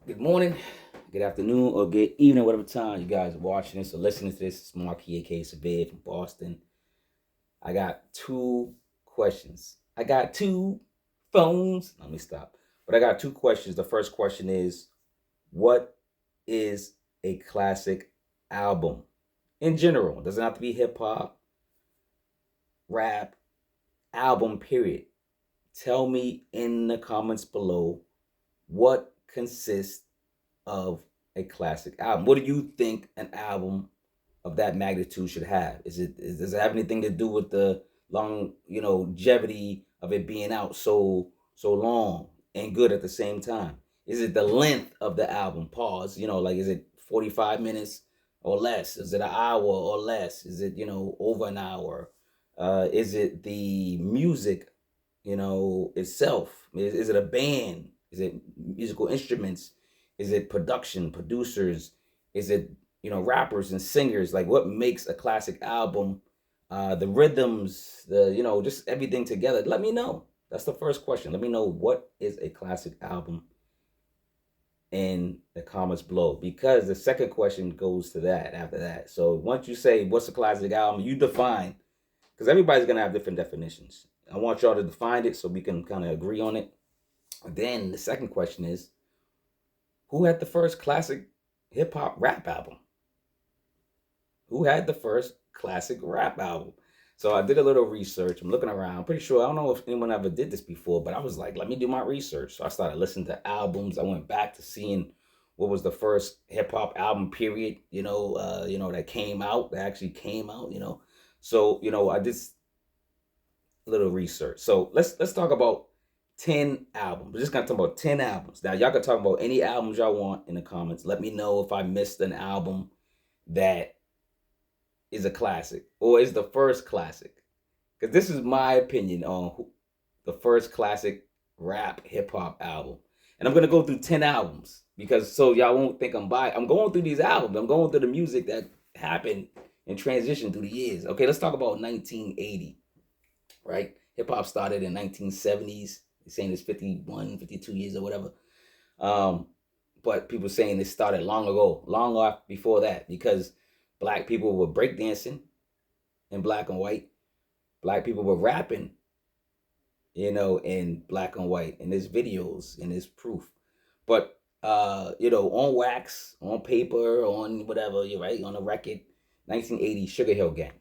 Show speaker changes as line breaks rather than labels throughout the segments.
Good morning, good afternoon, or good evening, whatever time you guys are watching this or listening to this. It's Marquis aka Cevere from Boston. I got two questions. I got two phones. Let me stop. But I got two questions. The first question is, what is a classic album? In general, it doesn't have to be hip hop, rap, album, period. Tell me in the comments below what consists of a classic album. What do you think an album of that magnitude should have? Does it have anything to do with the longevity of it being out so long and good at the same time? Is it the length of the album? Pause. Like is it 45 minutes or less? Is it an hour or less? Is it over an hour? Is it the music itself? Is it a band? Is it musical instruments? Is it production, producers? Is it rappers and singers? Like what makes a classic album? The rhythms, just everything together. Let me know. That's the first question. Let me know what is a classic album in the comments below, because the second question goes to that after that. So once you say what's a classic album, you define, because everybody's gonna have different definitions. I want y'all to define it so we can kind of agree on it. Then the second question is, who had the first classic hip hop rap album? Who had the first classic rap album? So I did a little research. I'm looking around. I'm pretty sure, I don't know if anyone ever did this before, but I was like, let me do my research. So I started listening to albums. I went back to seeing what was the first hip hop album period, that came out, that actually came out, So, I did a little research. So let's talk about 10 albums. We're just gonna talk about 10 albums. Now y'all can talk about any albums y'all want in the comments. Let me know if I missed an album that is a classic or is the first classic. Because this is my opinion on the first classic rap hip hop album. And I'm gonna go through 10 albums because so y'all won't think I'm going through these albums. I'm going through the music that happened and transitioned through the years. Okay, let's talk about 1980, right? Hip hop started in 1970s. They're saying it's 51, 52 years or whatever. Um, but people saying it started long ago, long off before that, because black people were breakdancing in black and white. Black people were rapping, in black and white. And there's videos and there's proof. But on wax, on paper, on whatever, you're right, on a record, 1980 Sugar Hill Gang.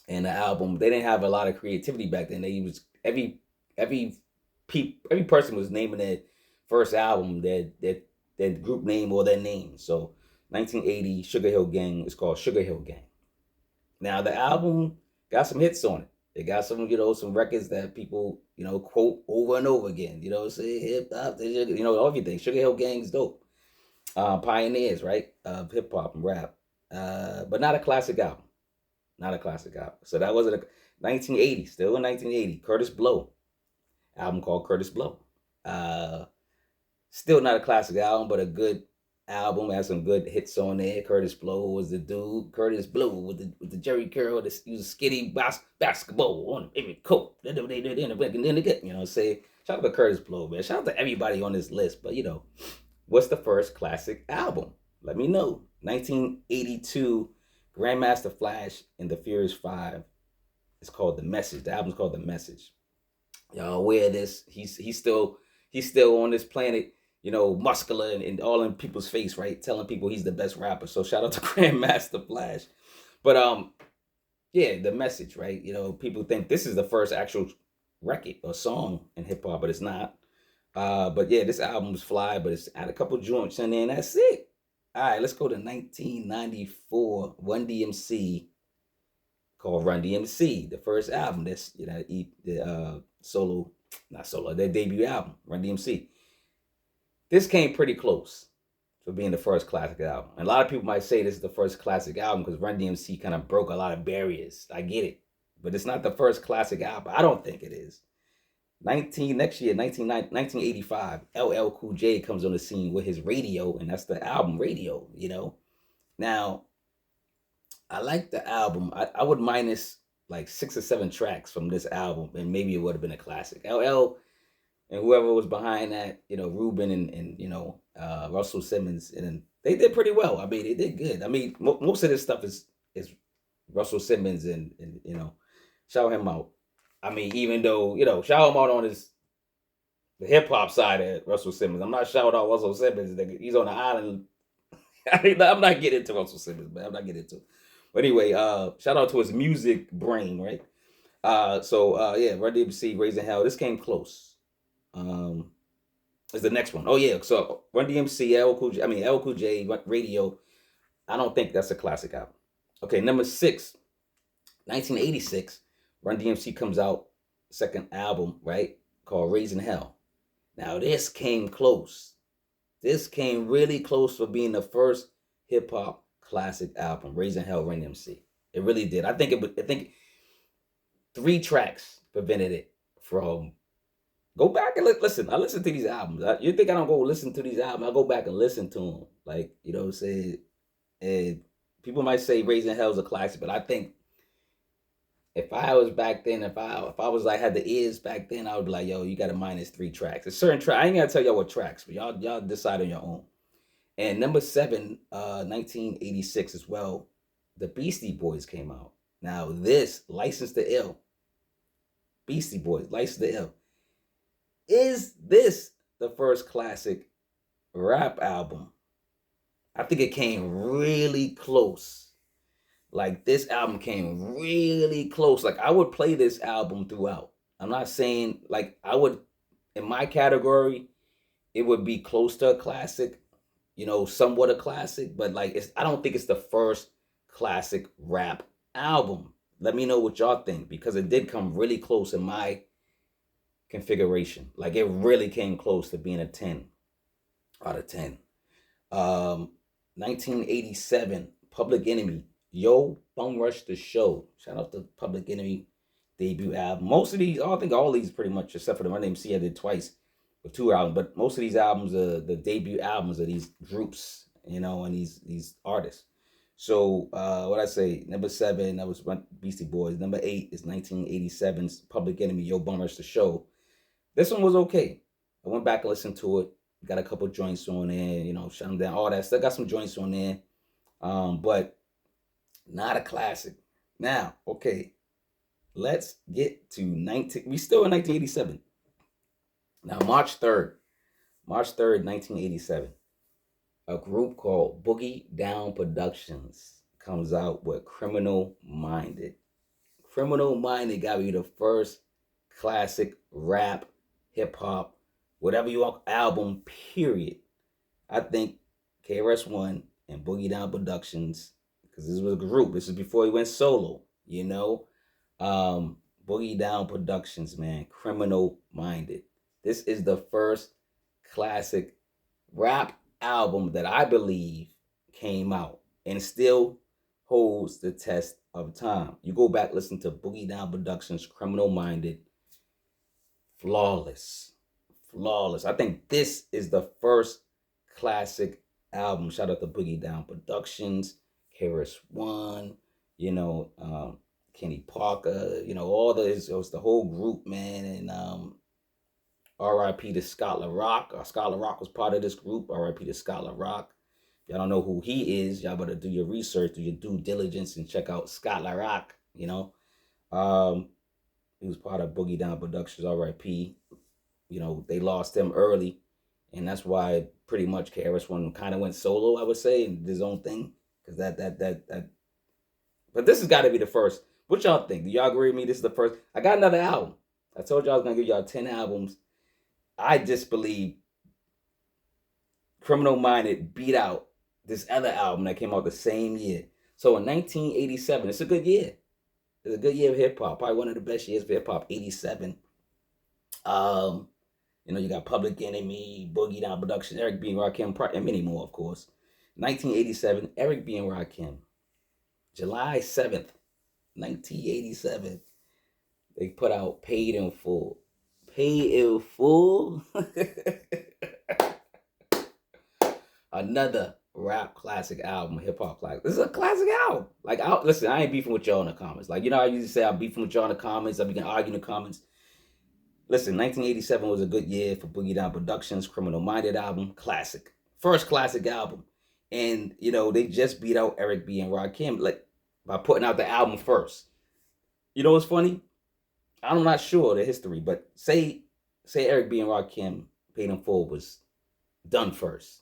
And the album, they didn't have a lot of creativity back then. They used every every person was naming their first album their group name or their name. So 1980 Sugar Hill Gang is called Sugar Hill Gang. Now the album got some hits on it. It got some records that people quote over and over again. Say hip hop, everything. Sugar Hill Gang's dope. Pioneers, right, of hip hop and rap, but not a classic album. Not a classic album. So that wasn't a 1980, still in 1980. Curtis Blow, album called Curtis Blow. Uh, Still not a classic album, but a good album. Has some good hits on there. Curtis Blow was the dude. Curtis Blow with the Jerry curl. He was a skinny basketball on every coat. Say shout out to Curtis Blow, man. Shout out to everybody on this list. But what's the first classic album? Let me know. 1982, Grandmaster Flash and the Furious Five. It's called The Message. The album's called The Message. Y'all aware of this? He's still on this planet, muscular and all in people's face, right? Telling people he's the best rapper. So shout out to Grandmaster Flash. But yeah, The Message, right? People think this is the first actual record or song in hip hop, but it's not. But yeah, this album's fly, but it's had a couple joints in there, and that's it. All right, let's go to 1994 Run DMC, called Run DMC, the first album. That's the solo, not solo, their debut album, Run DMC. This came pretty close for being the first classic album. And a lot of people might say this is the first classic album because Run DMC kind of broke a lot of barriers. I get it, but it's not the first classic album. I don't think it is. Next year, 1985, LL Cool J comes on the scene with his Radio, and that's the album Radio. Now I like the album. I would minus like 6 or 7 tracks from this album, and maybe it would have been a classic. LL and whoever was behind that, Ruben and Russell Simmons, and they did pretty well. I mean, they did good. I mean, most of this stuff is Russell Simmons, and shout him out. I mean, even though shout him out on the hip hop side of Russell Simmons. I'm not shouting out Russell Simmons. He's on the island. I'm not getting into Russell Simmons, man. I'm not getting into it. But anyway, shout out to his music brain, right? Yeah, Run DMC, Raising Hell. This came close. Is the next one. Oh yeah, so Run DMC, LL Cool J, Radio. I don't think that's a classic album. Okay, number 6, 1986. Run DMC comes out, second album, right? Called Raising Hell. Now this came close. This came really close for being the first hip hop classic album, Raising Hell, Run DMC. It really did. I think 3 tracks prevented it from. Go back and listen. I listen to these albums. You think I don't go listen to these albums? I go back and listen to them. Like, what I'm saying? And people might say Raising Hell is a classic, but I think if I was back then, if I was like had the ears back then, I would be like, yo, you got to minus 3 tracks. It's certain tracks. I ain't gotta tell y'all what tracks, but y'all decide on your own. And number 7, 1986 as well, the Beastie Boys came out. Now this, License to Ill, Beastie Boys, License to Ill. Is this the first classic rap album? I think it came really close. Like, this album came really close. Like, I would play this album throughout. I'm not saying, like, I would, in my category, it would be close to a classic, somewhat a classic, but like, I don't think it's the first classic rap album. Let me know what y'all think, because it did come really close in my configuration. Like, it really came close to being a 10 out of 10. 1987, Public Enemy, Yo Bum Rush the Show. Shout out to Public Enemy debut album. Most of these, I think all these pretty much, except for the Run DMC I did twice with 2 albums, but most of these albums are the debut albums of these groups, and these artists. So what I say, number 7, that was Beastie Boys. Number 8 is 1987's Public Enemy, Yo Bum Rush the Show. This one was okay. I went back and listened to it. Got a couple joints on there, shut them down, all that. Still got some joints on there. But not a classic. Now, okay, let's get to we still in 1987. Now, March 3rd, 1987, a group called Boogie Down Productions comes out with Criminal Minded. Criminal Minded got to be the first classic rap, hip hop, whatever you want, album, period. I think KRS-One and Boogie Down Productions, because this was a group. This is before he went solo, Boogie Down Productions, man, Criminal Minded. This is the first classic rap album that I believe came out and still holds the test of time. You go back, listen to Boogie Down Productions, Criminal Minded, flawless. I think this is the first classic album. Shout out to Boogie Down Productions, KRS-One, Kenny Parker, all it was the whole group, man. And R.I.P. to Scott LaRock. Scott LaRock was part of this group. R.I.P. to Scott LaRock. Y'all don't know who he is. Y'all better do your research, do your due diligence, and check out Scott LaRock. He was part of Boogie Down Productions. R.I.P. They lost him early, and that's why pretty much KRS-One kind of went solo, I would say, and did his own thing. Because that. But this has got to be the first. What y'all think? Do y'all agree with me? This is the first. I got another album. I told y'all I was gonna give y'all 10 albums. I just believe Criminal Minded beat out this other album that came out the same year. So in 1987, it's a good year. It's a good year of hip hop. Probably one of the best years of hip hop. 87. You got Public Enemy, Boogie Down Productions, Eric B. and Rakim, and many more, of course. 1987, Eric B. and Rakim. July 7th, 1987, they put out Paid in Full. Paid in Full? Another rap classic album, hip hop classic. This is a classic album. Like, listen, I ain't beefing with y'all in the comments. Like, I usually say I'm beefing with y'all in the comments. I'm gonna argue in the comments. Listen, 1987 was a good year for Boogie Down Productions' Criminal Minded album, classic. First classic album. And, they just beat out Eric B. and Rakim by putting out the album first. You know what's funny? I'm not sure the history, but say Eric B. and Rakim Paid in Full was done first,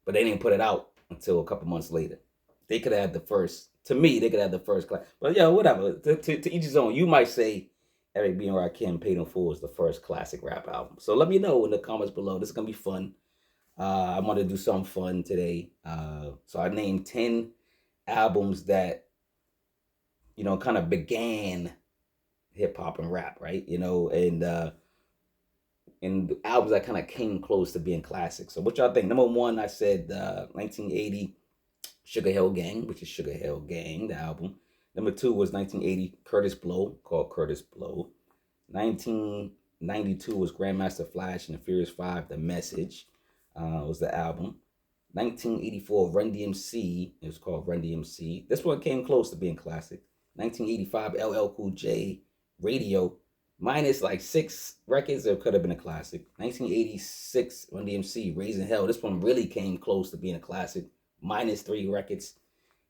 but they didn't put it out until a couple months later. They could have had the first. To me, they could have the first class. But yeah, whatever. To each his own. You might say Eric B. and Rakim Paid in Full is the first classic rap album. So let me know in the comments below. This is gonna be fun. I want to do something fun today. So I named 10 albums that kind of began hip hop and rap, right? And albums that kind of came close to being classics. So what y'all think? Number one, I said 1980 Sugar Hill Gang, which is Sugar Hill Gang, the album. Number two was 1980 Curtis Blow, called Curtis Blow. 1992 was Grandmaster Flash and the Furious Five, The Message, was the album. 1984 Run DMC, it was called Run DMC. This one came close to being classic. 1985 LL Cool J, Radio, minus like 6 records, it could have been a classic. 1986 Run DMC, Raising Hell. This one really came close to being a classic, minus 3 records.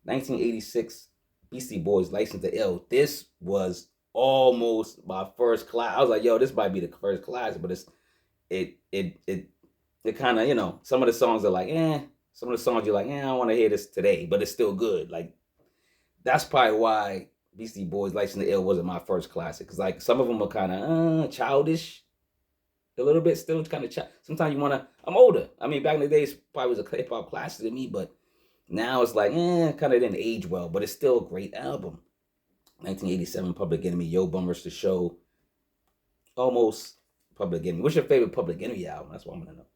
1986 Beastie Boys, License to Ill. This was almost my first class. I was like, yo, this might be the first class, but it kind of, some of the songs are like, some of the songs you're like, I don't want to hear this today, but it's still good. Like, that's probably why Beastie Boys, License to Ill wasn't my first classic. Because, like, some of them are kind of childish a little bit, still kind of sometimes you want to, I'm older. I mean, back in the day, it probably was a hip-hop classic to me, but now it's like, kind of didn't age well, but it's still a great album. 1987 Public Enemy, Yo Bummers The Show, almost Public Enemy. What's your favorite Public Enemy album? That's what I'm going to know.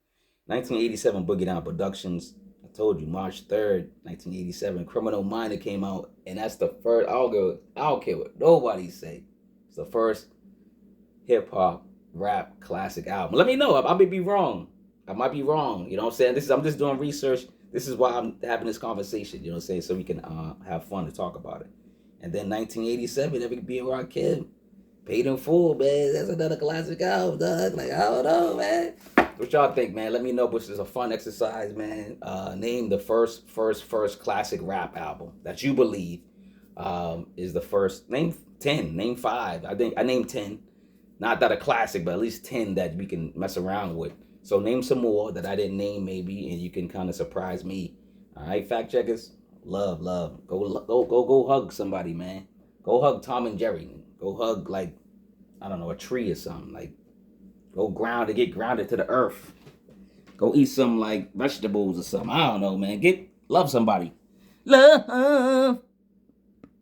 1987 Boogie Down Productions. I told you, March 3rd, 1987, Criminal Minded came out, and that's the first, I don't care what nobody say. It's the first hip-hop rap classic album. Let me know. I might be wrong. You know what I'm saying? I'm just doing research. This is why I'm having this conversation, you know what I'm saying? So we can have fun to talk about it. And then 1987, Every Being Rakim, Paid in Full, man. That's another classic album, dog. Like, I don't know, man. What y'all think, man? Let me know, which is a fun exercise, man. Name the first classic rap album that you believe is the first. Name 10, name 5. I think I named 10. Not that a classic, but at least 10 that we can mess around with. So name some more that I didn't name maybe, and you can kind of surprise me. All right, fact checkers, love. Go hug somebody, man. Go hug Tom and Jerry. Go hug, like, I don't know, a tree or something. Like, go get grounded to the earth. Go eat some, like, vegetables or something. I don't know, man. Love somebody. Love.